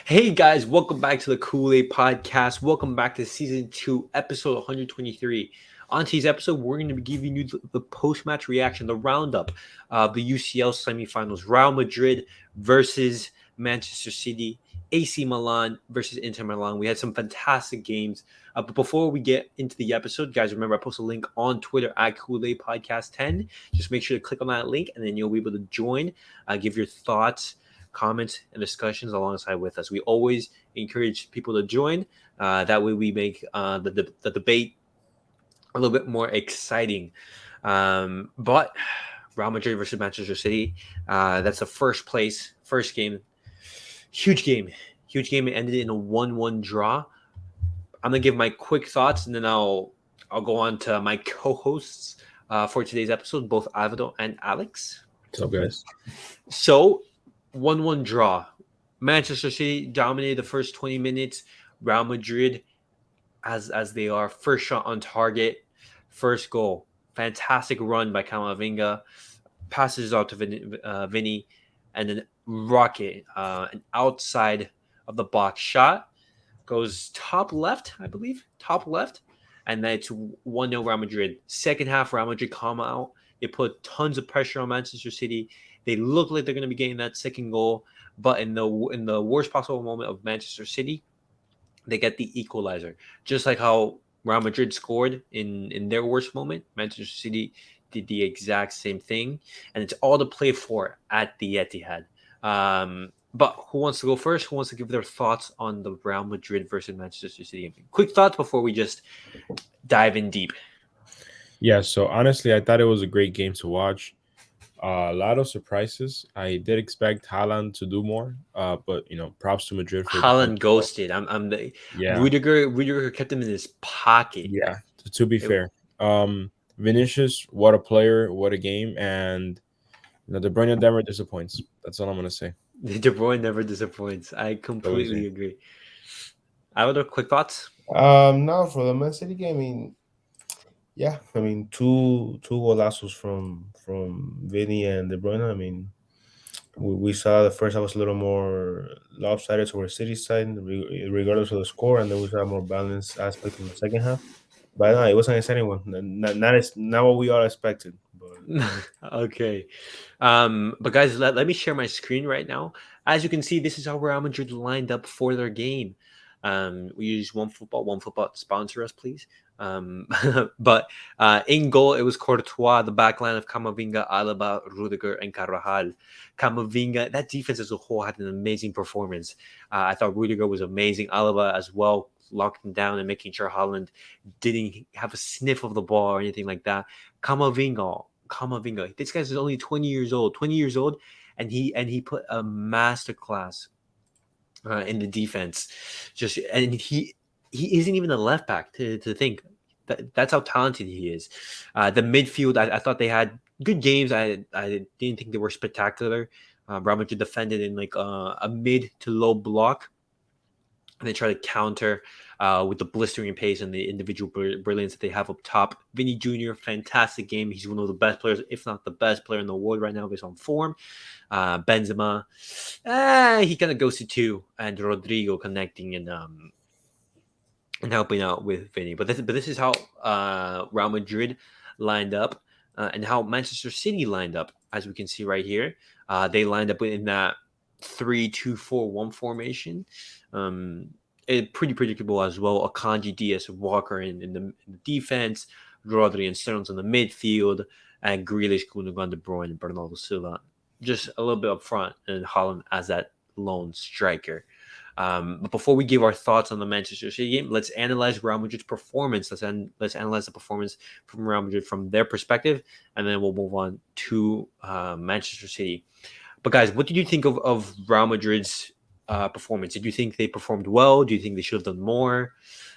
Hey guys, welcome back to the Kool-Aid Podcast. Welcome back to Season 2, Episode 123. On today's episode, we're going to be giving you the post-match reaction, the roundup of the UCL semifinals. Real Madrid versus Manchester City, AC Milan versus Inter Milan. We had some fantastic games. But before we get into the episode, guys, remember I post a link on Twitter at Kool-Aid Podcast 10. Just make sure to click on that link and then you'll be able to join, give your thoughts, comments, and discussions alongside with us. We always encourage people to join. That way we make the debate a little bit more exciting. But Real Madrid versus Manchester City, that's the first game. Huge game. It ended in a 1-1 draw. I'm going to give my quick thoughts, and then I'll go on to my co-hosts for today's episode, both Alvaro and Alex. What's up, guys? So, 1-1 draw. Manchester City dominated the first 20 minutes. Real Madrid, as they are, first shot on target, first goal. Fantastic run by Camavinga. Passes out to Vini, and then rocket, an outside of the box shot. Goes top left, I believe. Top left. And then it's 1-0 Real Madrid. Second half, Real Madrid come out. They put tons of pressure on Manchester City. They look like they're going to be getting that second goal, but in the worst possible moment of Manchester City, they get the equalizer. Just like how Real Madrid scored in their worst moment, Manchester City did the exact same thing, and it's all to play for at the Etihad. But who wants to go first? Who wants to give their thoughts on the Real Madrid versus Manchester City game? Quick thoughts before we just dive in deep. Yeah, so honestly, I thought it was a great game to watch. A lot of surprises. I did expect Haaland to do more, but props to Madrid for Haaland ghosted. I'm the yeah, Rudiger kept him in his pocket. yeah. To be fair, Vinicius, what a player, what a game, and De Bruyne never disappoints. That's all I'm gonna say. De Bruyne never disappoints. I completely agree. I would have quick thoughts. Now for the Man City game, two Golazo'S from Vini and De Bruyne. We saw the first half was a little more lopsided towards City side, regardless of the score, and then we saw a more balanced aspect in the second half. But no, it was an exciting one. Not what we all expected. But Okay. But guys, let me share my screen right now. As you can see, this is how Real Madrid lined up for their game. We use OneFootball sponsor us, please. But in goal, it was Courtois, the back line of Camavinga, Alaba, Rudiger, and Carvajal. Camavinga, that defense as a whole had an amazing performance. I thought Rudiger was amazing. Alaba as well, locking down and making sure Haaland didn't have a sniff of the ball or anything like that. Camavinga, this guy's only 20 years old, and he put a masterclass in the defense. And he isn't even a left back to think. That's how talented he is. The midfield, I thought they had good games. I didn't think they were spectacular. Real Madrid defended in like a mid to low block, and they try to counter with the blistering pace and the individual brilliance that they have up top. Vini Jr., fantastic game. He's one of the best players, if not the best player in the world right now based on form. Benzema, he kind of goes to two, and Rodrigo connecting and helping out with Vini. But this is how Real Madrid lined up and how Manchester City lined up, as we can see right here. They lined up in that 3-2-4-1 formation. Pretty predictable as well. Akanji, Diaz, Walker in the defense, Rodri and Stones in the midfield, and Grealish, Gundogan, De Bruyne, and Bernardo Silva just a little bit up front, and Haaland as that lone striker. But before we give our thoughts on the Manchester City game, let's analyze Real Madrid's performance. Let's analyze the performance from Real Madrid from their perspective, and then we'll move on to Manchester City. But guys, what did you think of Real Madrid's performance? Did you think they performed well? Do you think they should have done more?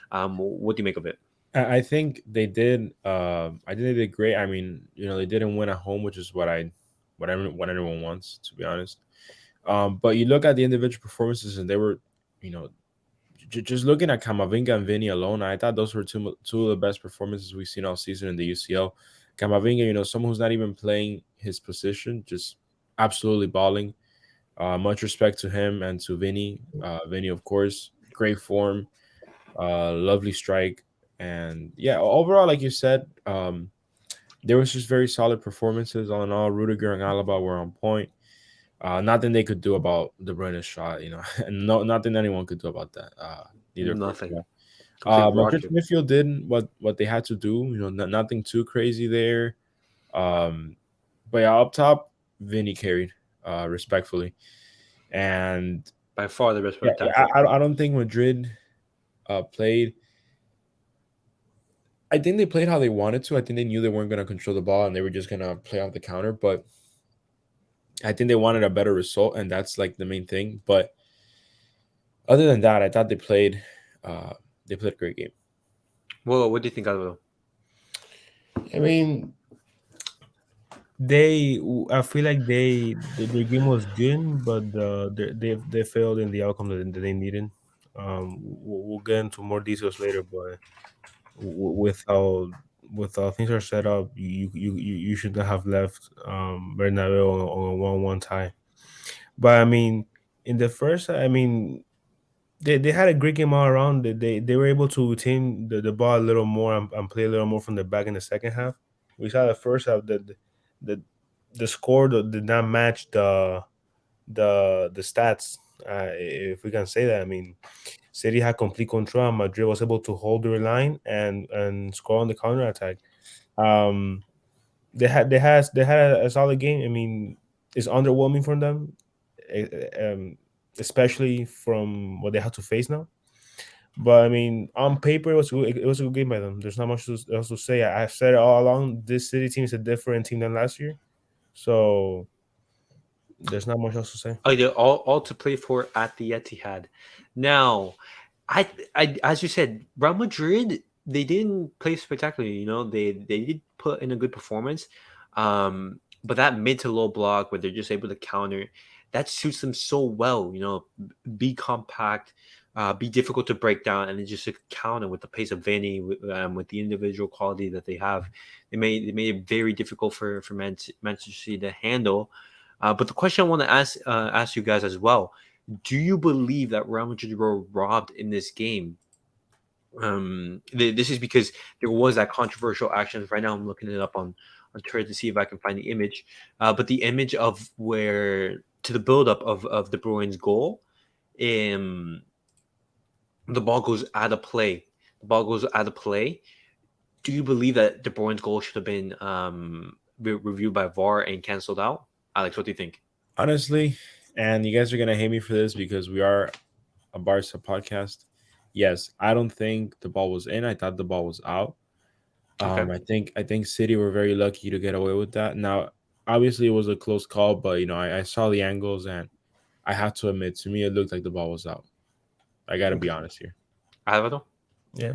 What do you make of it? I think they did. I think they did great. I mean, they didn't win at home, which is what everyone wants, to be honest. But you look at the individual performances, and they were, just looking at Camavinga and Vini alone, I thought those were two of the best performances we've seen all season in the UCL. Camavinga, someone who's not even playing his position, just absolutely balling. Much respect to him and to Vini. Vini, of course, great form, lovely strike, and yeah, overall, like you said, there was just very solid performances all in all. Rudiger and Alaba were on point. Nothing they could do about De Bruyne's shot, and no, nothing anyone could do about that. Neither could. Nothing. Complete Madrid rocket. midfield did what they had to do. Nothing too crazy there. Um, but yeah, up top, Vinny carried, respectfully, and By far the best yeah, attacker. I don't think Madrid played. I think they played how they wanted to. I think they knew they weren't going to control the ball and they were just going to play off the counter. But I think they wanted a better result, and that's like the main thing. But other than that, I thought uh, they played a great game. Well, what do you think, Alvaro? I mean, I feel like their game was good, but they failed in the outcome that they needed. We'll get into more details later, but with how things are set up, you should not have left Bernabeu on a 1-1 tie. But I mean, in the first, I mean, they had a great game all around. They were able to retain the ball a little more and play a little more from the back in the second half. We saw the first half that the the score did not match the stats. If we can say that, I mean, City had complete control, and Madrid was able to hold their line and score on the counter attack. Um, they had a solid game. I mean, it's underwhelming for them, especially from what they have to face now. But I mean, on paper, it was a good game by them. There's not much else to say. I've said it all along. This City team is a different team than last year, so there's not much else to say. Oh, they're all to play for at the Etihad. Now, as you said, Real Madrid, they didn't play spectacularly. They did put in a good performance, but that mid to low block where they're just able to counter, that suits them so well. Be compact, be difficult to break down, and then just to counter with the pace of Vini, with the individual quality that they have. They made it very difficult for Manchester City to handle. But the question I want to ask you guys as well: do you believe that Real Madrid were robbed in this game? This is because there was that controversial action. Right now, I'm looking it up on Twitter to see if I can find the image. But the image of where to the buildup of De Bruyne's goal, um, the ball goes out of play. The ball goes out of play. Do you believe that De Bruyne's goal should have been reviewed by VAR and canceled out? Alex, what do you think? Honestly, and you guys are gonna hate me for this because we are a Barca podcast. Yes, I don't think the ball was in. I thought the ball was out. Okay. I think City were very lucky to get away with that. Now, obviously, it was a close call, but I saw the angles and I have to admit, to me, it looked like the ball was out. I got to be Okay. honest here. Alvaro? Yeah.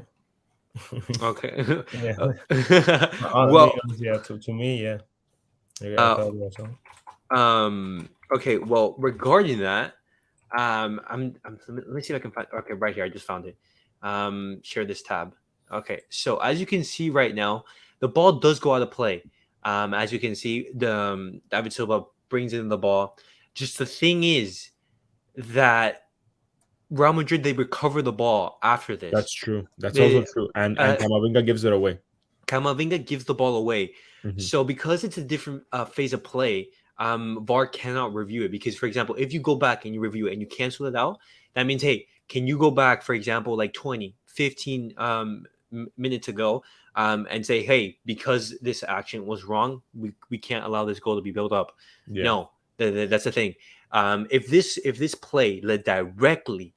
Okay. Yeah. Well, Yeah. To me, yeah. I uh, thought it was so. okay. Well, regarding that, let me see if I can find. Okay, right here. I just found it. Share this tab. Okay. So as you can see right now, the ball does go out of play. As you can see, the David Silva brings in the ball. Just the thing is that Real Madrid, they recover the ball after That's this. true. That's also They true. And uh, Camavinga gives it away. Camavinga gives the ball away. Mhm. So because it's a different phase of play, VAR cannot review it because, for example, if you go back and you review it and you cancel it out, that means, hey, can you go back, for example, like 20, 15 minutes ago, and say, hey, because this action was wrong, we can't allow this goal to be built up. Yeah. No, that's the thing. If this play led directly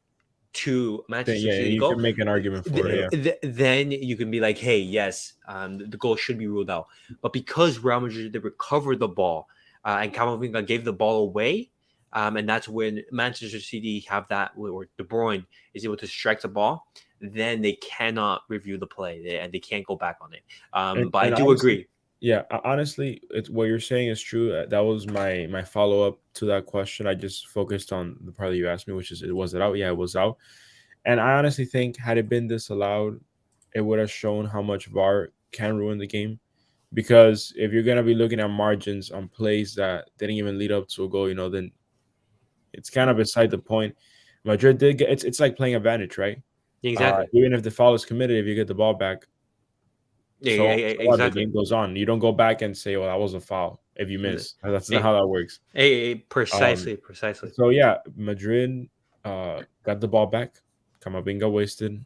to Manchester Yeah, City you goal, can make an argument for it. Yeah. then you can be like, hey, yes, the goal should be ruled out. But because Real Madrid, they recovered the ball, and Camavinga gave the ball away, and that's when Manchester City have that, or De Bruyne is able to strike the ball, then they cannot review the play, and they can't go back on it. But I And do honestly, agree. yeah, honestly, it's what you're saying is true. That was my follow up to that question. I just focused on the part that you asked me, which is, was it out? Yeah, it was out. And I honestly think had it been disallowed, it would have shown how much VAR can ruin the game. Because if you're gonna be looking at margins on plays that didn't even lead up to a goal, then it's kind of beside the point. Madrid did get it's like playing advantage, right? Yeah, exactly. Even if the foul is committed, if you get the ball back, Yeah, yeah, yeah, so what? The exactly. game goes on. You don't go back and say, "Well, that was a foul." If you Mm, miss, that's not eh, how that works. Um, precisely, precisely. so yeah, Madrid got the ball back. Camavinga wasted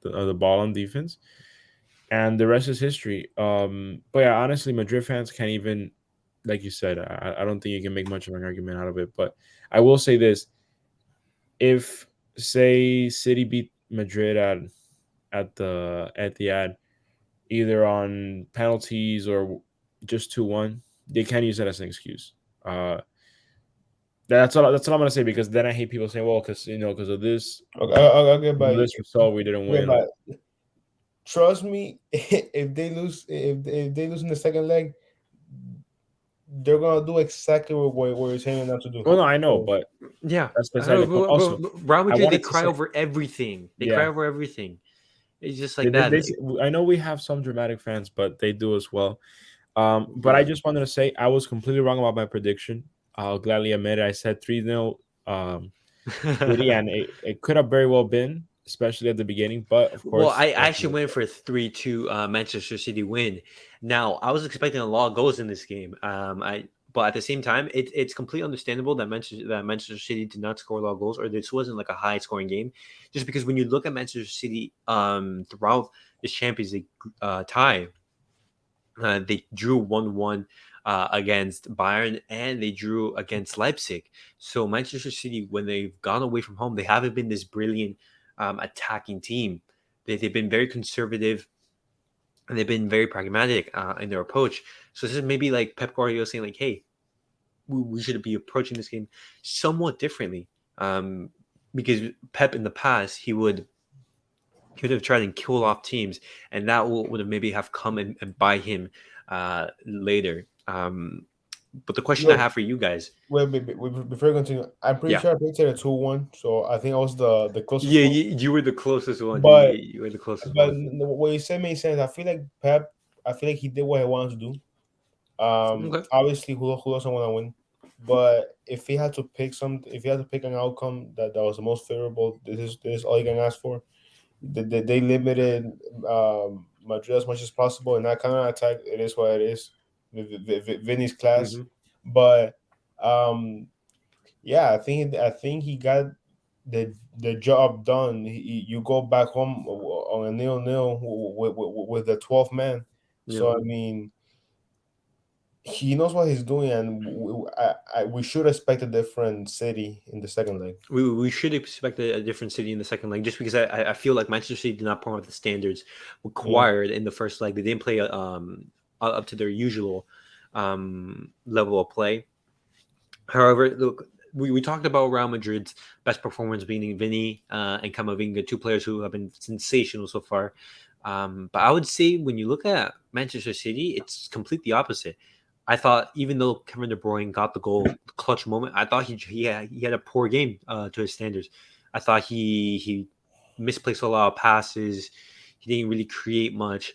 the ball on defense, and the rest is history. But yeah, honestly, Madrid fans can't even, like you said, I don't think you can make much of an argument out of it. But I will say this: if say City beat Madrid at the Etihad, either on penalties or just 2-1, they can't use that as an excuse. Uh, that's all I'm gonna say, because then I hate people saying, well, because because of this Okay, I'll get by you. this result we didn't Get win. by. Trust me, if they lose in the second leg, they're gonna do exactly what you're saying not to do. Well, no, I know, So, but Yeah, that's beside the point. Also, Real I Madrid, they wanted to cry say, over everything. They cry yeah, over everything. It's just they, like they, that. they, I know we have some dramatic fans, but they do as well. But I Yeah. just wanted to say I was completely wrong about my prediction. I'll gladly admit it. I said 3-0 City, and it could have very well been, especially at the beginning. But of Well, course, I actually went for a 3-2 Manchester City win. Now, I was expecting a lot of goals in this game. But at the same time, it's completely understandable that Manchester City did not score a lot of goals, or this wasn't like a high scoring game, just because when you look at Manchester City throughout the Champions League tie, they drew 1-1 against Bayern, and they drew against Leipzig. So Manchester City, when they've gone away from home, they haven't been this brilliant attacking team. They've been very conservative, and they've been very pragmatic in their approach. So this is maybe like Pep Guardiola saying like, hey, we should be approaching this game somewhat differently. Um, because Pep in the past, he would have tried and kill off teams, and that would have maybe have come and buy him later. But the question I yo, have for you guys, before you continue, I'm pretty yeah, sure I predicted a 2-1. So I think I was the closest yeah, one. you were the closest one. But You were the closest but one. what you said makes sense. I feel like Pep. I feel like he did what he wanted to do. Okay. Obviously, who doesn't want to win? But if he had to pick an outcome that was the most favorable, this is all you can ask for. They limited Madrid as much as possible, and that kind of attack. It is what it is. Vini's class, Mm-hmm. but um, yeah, I think he got the job done. You go back home on a 0-0 with the 12th man. Yeah. So I mean, he knows what he's doing, and we should expect a different City in the second leg. We should expect a different City in the second leg, just because I feel like Manchester City did not perform at the standards Yeah, required in the first leg. They didn't play up to their usual level of play. However, look, we talked about Real Madrid's best performance being Vini and Camavinga, two players who have been sensational so far. But I would say when you look at Manchester City, it's completely opposite. I thought even though Kevin De Bruyne got the goal, clutch moment, I thought he had a poor game to his standards. I thought he misplaced a lot of passes. He didn't really create much.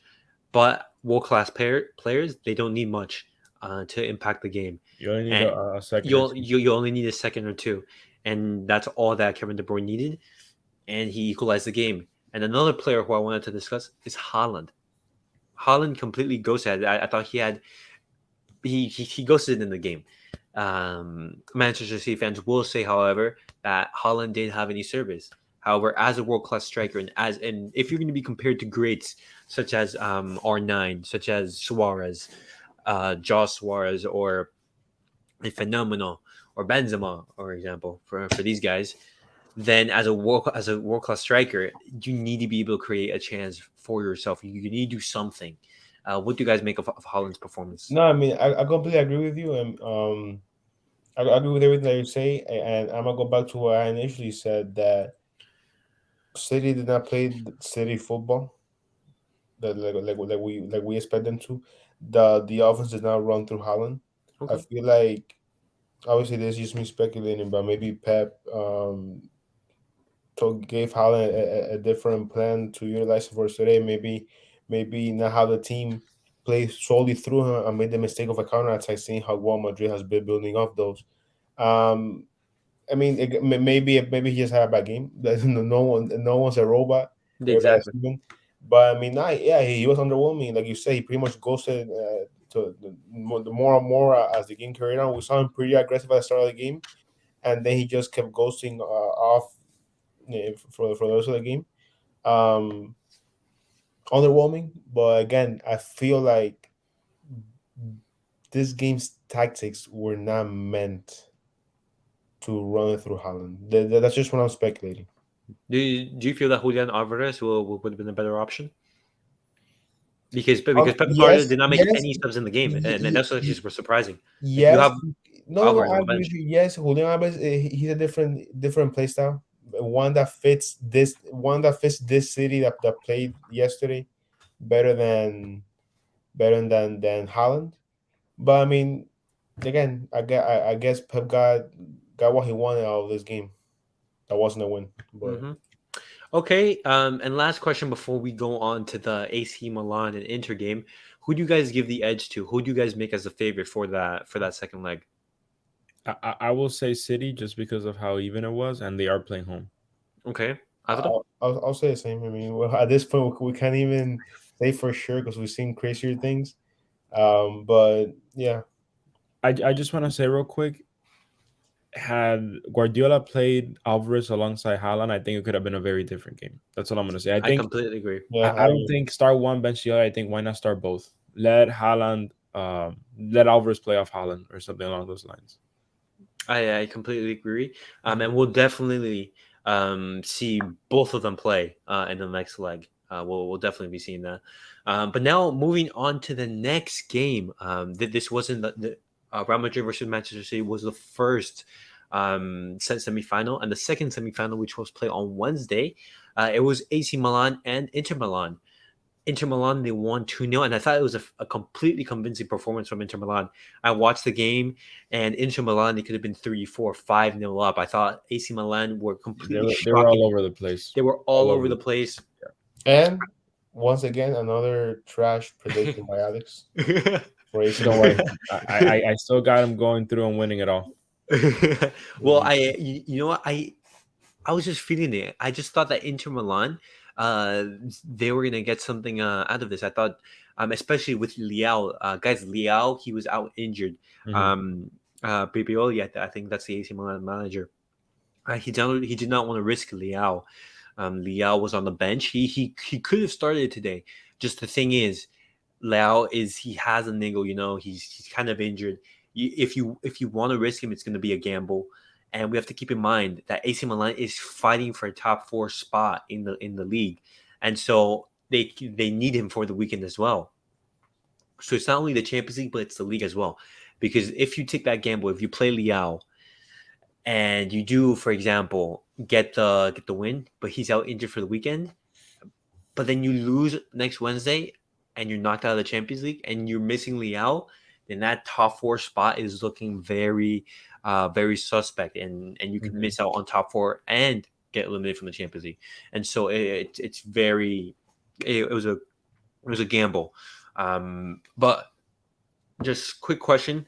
But world class players, they don't need much to impact the game, you only need and a second or two. you only need a second or two, and that's all that Kevin De Bruyne needed, and he equalized the game. And another player who I wanted to discuss is Haaland. Haaland completely ghosted. I thought he ghosted in the game. Manchester City fans will say, however, that Haaland didn't have any service. However, as a world class striker, and if you're going to be compared to greats such as R9, such as Suarez, Josh Suarez, or a phenomenal, or Benzema, for example, for these guys, then as a world class striker, you need to be able to create a chance for yourself. You need to do something. What do you guys make of Holland's performance? no, I mean I completely agree with you, and I agree with everything that you say, and I'm gonna go back to what I initially said that City did not play City football that like we expect them to. The offense did not run through Holland. I Okay. feel like obviously this is just me speculating, but maybe Pep gave Holland a different plan to utilize for today. Maybe not how the team plays solely through him and made the mistake of a counter attack, seeing how well Madrid has been building off those. Um, I mean, maybe he just had a bad game. No one's a robot. Everybody's Exactly. human. But I mean, yeah, he was underwhelming. Like you say, he pretty much ghosted to the more and more as the game carried on. We saw him pretty aggressive at the start of the game, and then he just kept ghosting off for the rest of the game. Um, Underwhelming, but again, I feel like this game's tactics were not meant to run it through Holland. That's just what I'm speculating. Do you feel that Julian Alvarez would have been a better option? Because Pep Guardiola Yes, did not make yes, any subs in the game, and that's actually y- super surprising. Like you yes. have No, no, no. Alvarez I on the agree bench. with you. Yes, Julian Alvarez. He's a different play style. One that fits this city that played yesterday better than Holland. But I mean, again, I guess Pep got what he wanted out of this game. That wasn't a win, but Hmm. Okay, and last question before we go on to the AC Milan and Inter game, who do you guys give the edge to? Who do you guys make as a favorite for that second leg? I will say City just because of how even it was, and they are playing home. Okay, Alvaro? I'll say the same. I mean, well, at this point, we can't even say for sure because we've seen crazier things. But yeah, I just want to say real quick, had Guardiola played Alvarez alongside Haaland, I think it could have been a very different game. That's all I'm gonna say. I I think completely agree. yeah, I don't think start one bench the other. I think why not start both? Let Haaland, let Alvarez play off Haaland or something along those lines. I completely agree. And we'll definitely see both of them play in the next leg. We'll definitely be seeing that. But now moving on to the next game. This wasn't the Real Madrid versus Manchester City was the first set semifinal, and the second semifinal, which was played on Wednesday, it was AC Milan and Inter Milan. Inter Milan, they won 2-0, and I thought it was a completely convincing performance from Inter Milan. I watched the game, and Inter Milan, they could have been 3, 4, 5-0 up. I thought AC Milan were They completely were all shocking. over the place, They were all all over over the the place. place. and once again another trash prediction by Alex for AC Don't worry, Milan. I still got him going through and winning it all. Well, you know what, I was just feeling it. I just thought that Inter Milan, uh, they were gonna get something out of this. I thought, especially with Liao, guys, Liao, he was out injured. Hmm. Um, Pipioli, I think that's the AC Milan manager. He did not want to risk Liao. Liao was on the bench. He could have started today. Just the thing is, Liao is he has a niggle. He's kind of injured. If you want to risk him, it's going to be a gamble. And we have to keep in mind that AC Milan is fighting for a top four spot in the league, and so they need him for the weekend as well. So it's not only the Champions League, but it's the league as well. Because if you take that gamble, if you play Liao and you do, for example, get the win, but he's out injured for the weekend, but then you lose next Wednesday and you're knocked out of the Champions League and you're missing Liao, then that top four spot is looking very, very suspect, and you could Hmm. miss out on top four and get eliminated from the Champions League. And so it's very, it was a gamble. But just quick question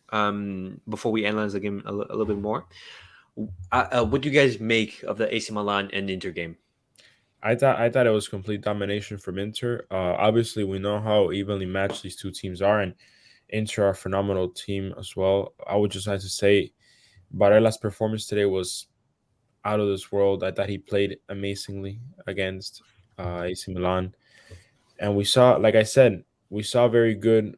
before we analyze the game a little bit more. What do you guys make of the AC Milan and Inter game? I thought it was complete domination from Inter. Obviously, we know how evenly matched these two teams are, and Inter are a phenomenal team as well. I would just like to say Barella's performance today was out of this world. I thought he played amazingly against AC Milan, and we saw, like I said, we saw very good.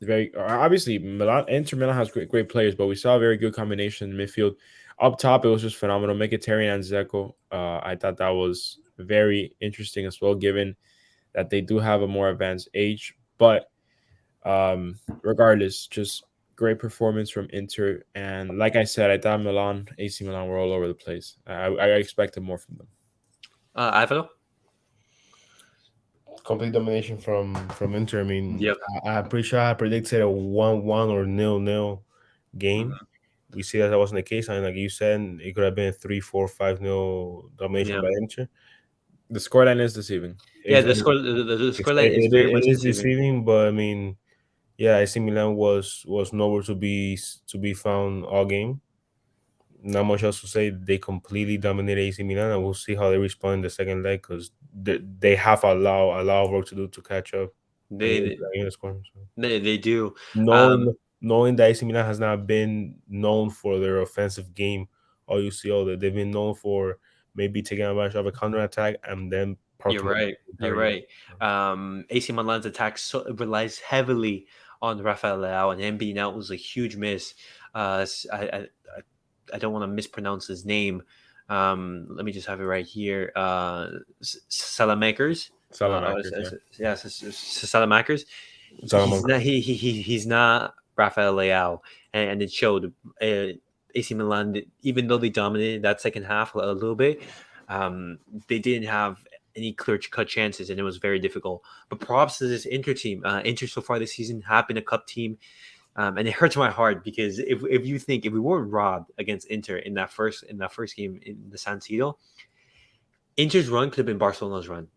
Very obviously Milan Inter Milan has great players, but we saw a very good combination in midfield. Up top, it was just phenomenal. Mkhitaryan and Zeko. I thought that was very interesting as well, given that they do have a more advanced age. But regardless, just great performance from Inter. And like I said, I thought AC Milan were all over the place. I expected more from them. Alvaro? Complete domination from Inter. I mean, Yep. I'm pretty sure I predicted a 1-1 or 0-0 game. Mhm. We see that wasn't the case, and like you said, it could have been 3-4-5-0 domination Yeah. by Inter. The scoreline is deceiving. Yeah, It's, the it's, scoreline is it, very much it is deceiving. deceiving, but I mean, yeah, AC Milan was nowhere to be found all game. not much else to say. They completely dominated AC Milan, and we'll see how they respond in the second leg because they have a lot of work to do to catch up They against the score. So. they do. Um, Knowing that AC Milan has not been known for their offensive game, all you see all that they've been known for maybe taking advantage of a counter attack and then you're parking right. the You're entire game. right. AC Milan's attack relies heavily on Rafael Leao, and him being out was a huge miss. I don't want to mispronounce his name. Let me just have it right here. Salamakers. Salamakers, yeah. Yes, Salamakers. He's Salamanca. not. He's not Rafael Leao, and it showed. AC Milan, even though they dominated that second half a little bit, they didn't have any clear cut chances, and it was very difficult. But props to this Inter team. Inter so far this season have been a cup team, and it hurts my heart because if you think if we weren't robbed against Inter in that first game in the San Siro, Inter's run could have been Barcelona's run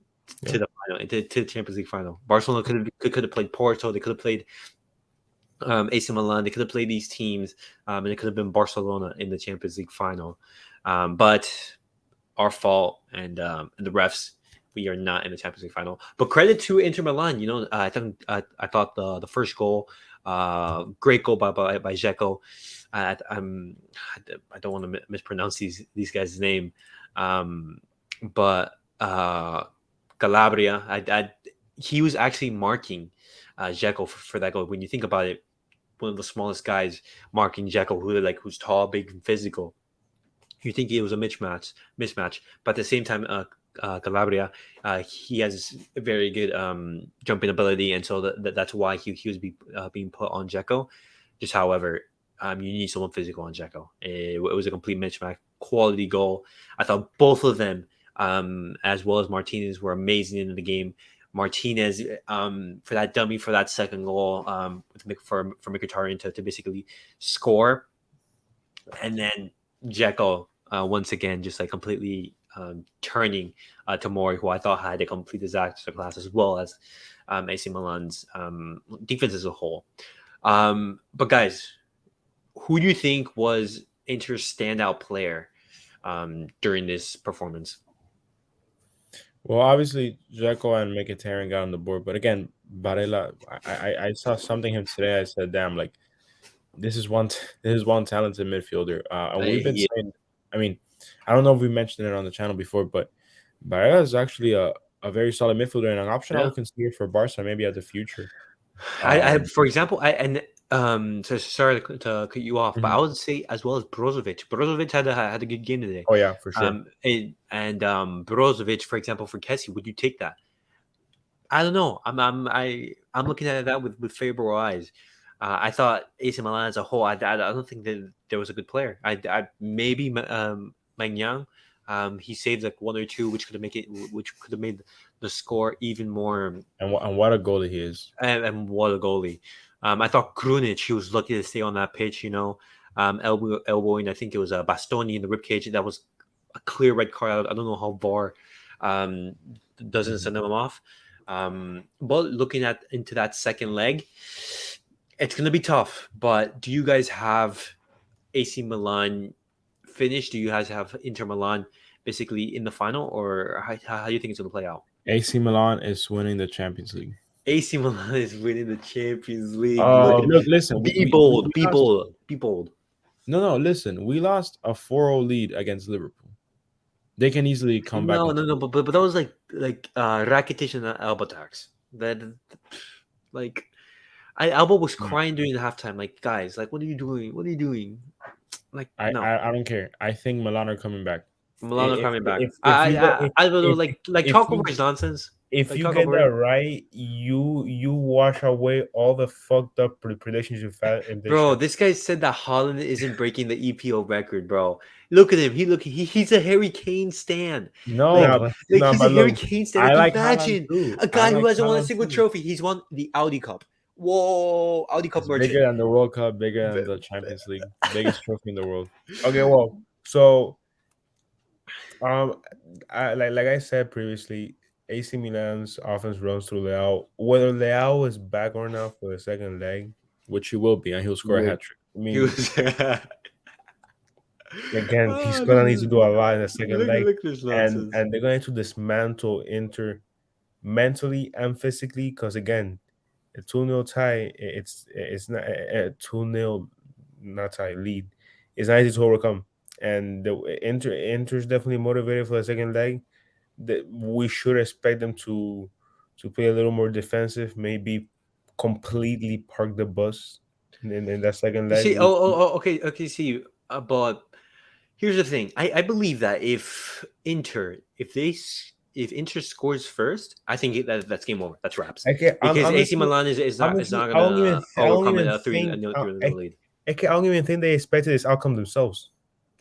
Yeah. to the final, to the Champions League final. Barcelona could have played Porto. They could have played AC Milan. They could have played these teams, and it could have been Barcelona in the Champions League final. But our fault, and the refs, we are not in the Champions League final. But credit to Inter Milan. You know, I thought the first goal, great goal by Dzeko. I don't want to mispronounce these guys' name, but Calabria. He was actually marking Dzeko for that goal. When you think about it, one of the smallest guys marking Dzeko, who's tall, big, and physical. You think it was a mismatch, but at the same time, Calabria, he has a very good jumping ability, and so that's why he was being put on Dzeko. Just however, you need someone physical on Dzeko. It was a complete mismatch, quality goal. I thought both of them, as well as Martinez, were amazing in the game. Martinez for that dummy for that second goal for Mkhitaryan to basically score, and then Dzeko once again just like completely turning Tomori, who I thought had a complete disaster class, as well as AC Milan's defense as a whole. But guys, who do you think was Inter's standout player during this performance? Well, obviously, Dzeko and Mkhitaryan got on the board, but again, Barella, I saw something him today. I said, "Damn, like this is this is one talented midfielder." And we've been Yeah. saying, I mean, I don't know if we mentioned it on the channel before, but Barella is actually a very solid midfielder and an option I Yeah. would consider for Barca maybe at the future. For example, so sorry to cut you off, but I Mhm. would say as well as Brozovic. Brozovic had a good game today. Oh yeah, for sure. Brozovic, for example, for Kessie, would you take that? I don't know. I'm looking at that with favorable eyes. I thought AC Milan as a whole. I don't think that there was a good player. I maybe Maignan. He saved like one or two, which could have made the score even more. And what a goalie he is. And what a goalie! I thought Krunic, he was lucky to stay on that pitch. You know, elbowing. I think it was a Bastoni in the ribcage. That was a clear red card. I don't know how VAR um, doesn't send them off. But looking into that second leg, it's gonna be tough. But do you guys have AC Milan finished? Do you guys have Inter Milan basically in the final, or how do you think it's gonna play out? AC Milan is winning the Champions League. AC Milan is winning the Champions League. Look at Look, listen, be bold, be bold, be bold. no, listen, we lost a 4-0 lead against Liverpool. They can easily come back. No, but that was like Rakitic and Alba tax. That like Alba was crying during the halftime. Like, guys, like, what are you doing? What are you doing? Like, no, I don't care. I think Milan are coming back. Milano coming back. If you get I don't know. Like if talk you over his nonsense. if Like you talk get over that it. right, you wash away all the fucked up predictions you've had in this Bro, show. this guy said that Holland isn't breaking the EPO record, bro. Look at him. He's a Harry Kane stan. No, He's a But Harry look, Kane stan. I Like like Haaland imagine too. a I guy who like hasn't won a Haaland single too. trophy. He's won the Audi Cup. Whoa, Audi Cup It's bigger merchant. than the World Cup, bigger than the Champions League, biggest trophy in the world. okay, well, so like I said previously, AC Milan's offense runs through Leao. Whether Leao is back or not for the second leg, Which he will be, and he'll score a which hat trick. I He mean, was Again, he's Oh, gonna need to do a lot in the second leg, look at this nonsense. and they're going to dismantle Inter mentally and physically. Because again, a 2-0 tie, it's not a 2-0 not tie lead. It's not easy to overcome, and the Inter's definitely motivated for the second leg. That we should expect them to play a little more defensive, maybe completely park the bus in that second You leg. see, okay, okay. See, but here's the thing. I believe that if Inter scores first, I think that's game over. That's wraps. I can Because AC honestly, Milan is honestly, not gonna I don't overcome even a three think a 3 lead. I don't even think they expected this outcome themselves.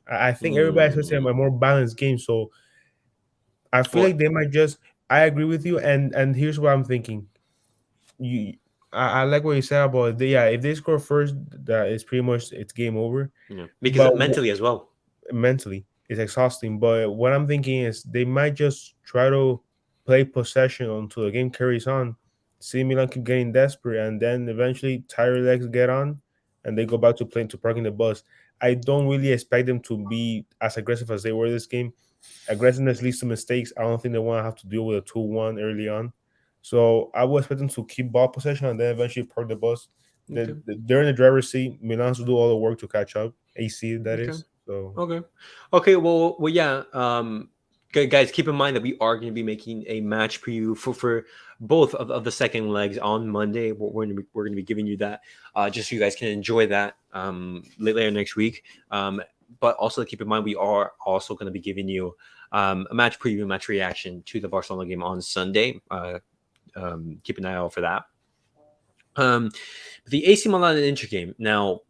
I think everybody expected a Mm, more balanced game. So I feel well, like they might just. I agree with you, and here's what I'm thinking. You, I like what you said about yeah. If they score first, that is pretty much it's game over. yeah, because But mentally as well. mentally, it's exhausting. But what I'm thinking is they might just try to play possession until the game carries on. See Milan keep getting desperate, and then eventually tired legs get on, and they go back to playing to parking the bus. I don't really expect them to be as aggressive as they were this game. Aggressiveness leads to mistakes. I don't think they want to have to deal with a 2-1 early on. So I would expect them to keep ball possession and then eventually park the bus. Okay, They're in the driver's seat. Milan's will do all the work to catch up. AC, that okay. is. So Okay. Okay. Well, yeah. Guys, keep in mind that we are going to be making a match preview for both of the second legs on Monday. We're going to be giving you that, just so you guys can enjoy that later next week. But also keep in mind we are also going to be giving you a match preview, match reaction to the Barcelona game on Sunday. Keep an eye out for that. Um, the AC Milan and Inter game. Now,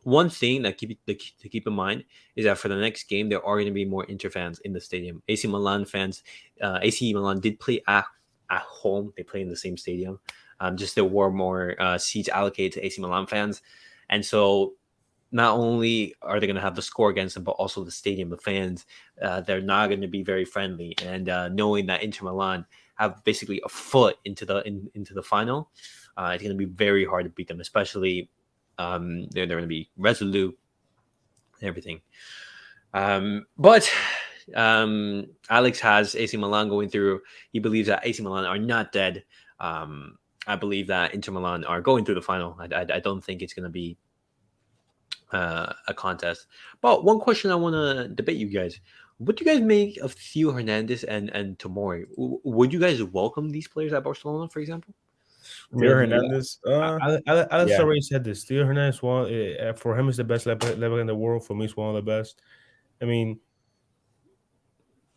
one thing to keep in mind is that for the next game, there are going to be more Inter fans in the stadium. AC Milan fans, AC Milan did play at home. They play in the same stadium. Just there were more seats allocated to AC Milan fans, and so not only are they going to have the score against them, but also the stadium, the fans. They're not going to be very friendly, and knowing that Inter Milan have basically a foot into the final, it's going to be very hard to beat them, especially they're going to be resolute and everything. But Alex has AC Milan going through. He believes that AC Milan are not dead. I believe that Inter Milan are going through the final. I don't think it's going to be a contest. But one question I want to debate you guys. What do you guys make of Theo Hernandez and Tomori? Would you guys welcome these players at Barcelona, for example? I Theo mean, Hernandez, Alex yeah, already said this. Theo Hernandez for him is the best level in the world. For me, it's one of the best. I mean,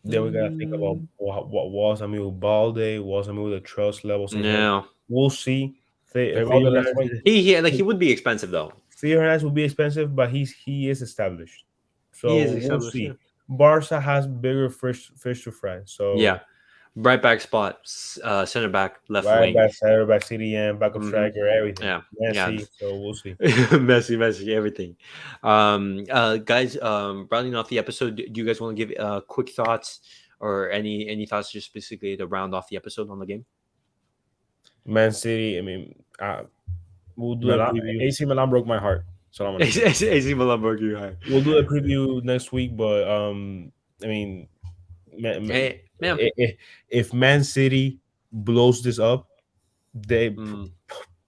then we gotta think about Mm, what was I mean with Balde, was I mean with the trust levels in him. no. We'll see. Rivaldo Theo left wing. Hernandez, He would be expensive though. Theo Hernandez will be expensive, but he is established. He So is we'll established. Yeah. see. Barca has bigger fish to fry. Yeah. So Right back spot, center back, left right wing. back center, back CDM, backup Hmm. striker, everything. Yeah. Yeah. Messi. So we'll see. Messy, everything. Guys, rounding off the episode, do you guys want to give quick thoughts or any thoughts just specifically to round off the episode on the game? Man City. I mean, we'll do a Milan, preview. AC Milan broke my heart. That's all I'm gonna say. AC Milan broke you high. We'll do a preview next week, but I mean, Hey, man. if Man City blows this up, they Mm.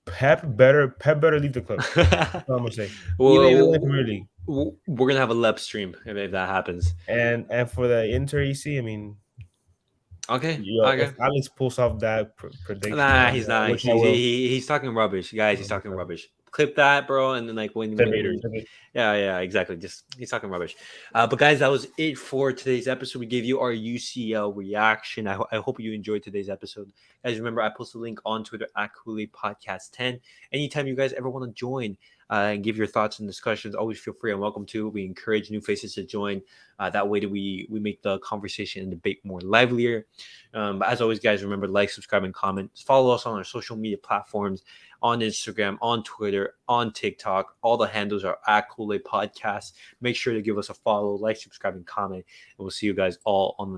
Pep better leave the club. That's all I'm gonna say. Even if they win the Well, Premier League, we're gonna have a lep stream if that happens. and for the Inter EC, I mean, Okay, yo, if okay. Alex pulls off that prediction, Nah, he's not. which I will, He's talking rubbish, guys. He's talking rubbish. Clip that, bro, and then like send it, send it. yeah, exactly. Just he's talking rubbish. But guys, that was it for today's episode. We gave you our UCL reaction. I hope you enjoyed today's episode, guys. Remember, I post a link on Twitter at Kool-Aid Podcast 10. Anytime you guys ever want to join and give your thoughts and discussions, always feel free and welcome to. We encourage new faces to join. That way, we make the conversation and debate more livelier. But as always, guys, remember to like, subscribe, and comment. Follow us on our social media platforms on Instagram, on Twitter, on TikTok. All the handles are at Kool-Aid Podcast. Make sure to give us a follow, like, subscribe, and comment. And we'll see you guys all on the